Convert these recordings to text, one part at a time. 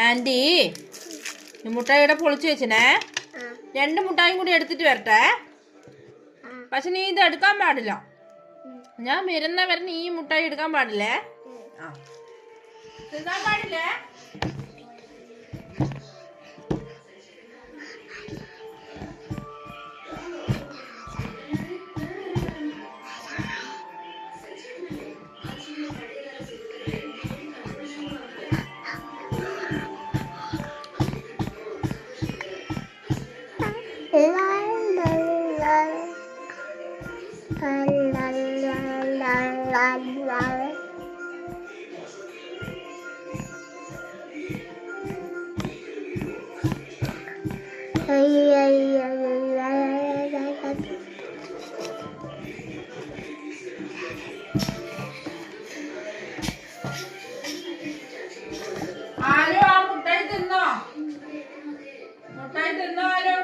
Anti ഈ മുട്ടായിയുടെ പൊളിച്ചു വെച്ചിനെ 2 മുട്ടായും കൂടി എടുത്തിട്ട് വരട്ടെ. പക്ഷെ നീ ഇത് എടുക്കാൻ പാടില്ല. ഞാൻ വരുന്നവരെ നീ ഈ മുട്ടായി എടുക്കാൻ പാടില്ലേ? എടുക്കാൻ പാടില്ലേ? ആരോ ആ മുട്ടായി തിന്നോ? മുട്ടായി തിന്നോ ആരോ?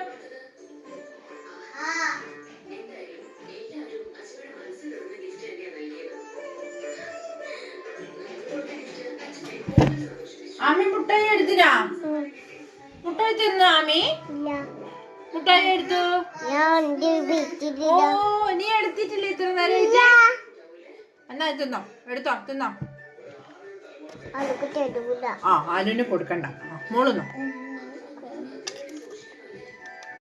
ആമി മുട്ടായി എടുത്തിനാ? മുട്ടായി തിന്നോ ആമി? മുട്ടായി എടുത്തു? ഓ നീ എടുത്തിട്ടില്ല ഇത്ര നേരം. എന്നാ തിന്നോ, എടുത്തോ, തിന്നോ. ആ ആലുവിന് കൊടുക്കണ്ട, മോളുന്നോ.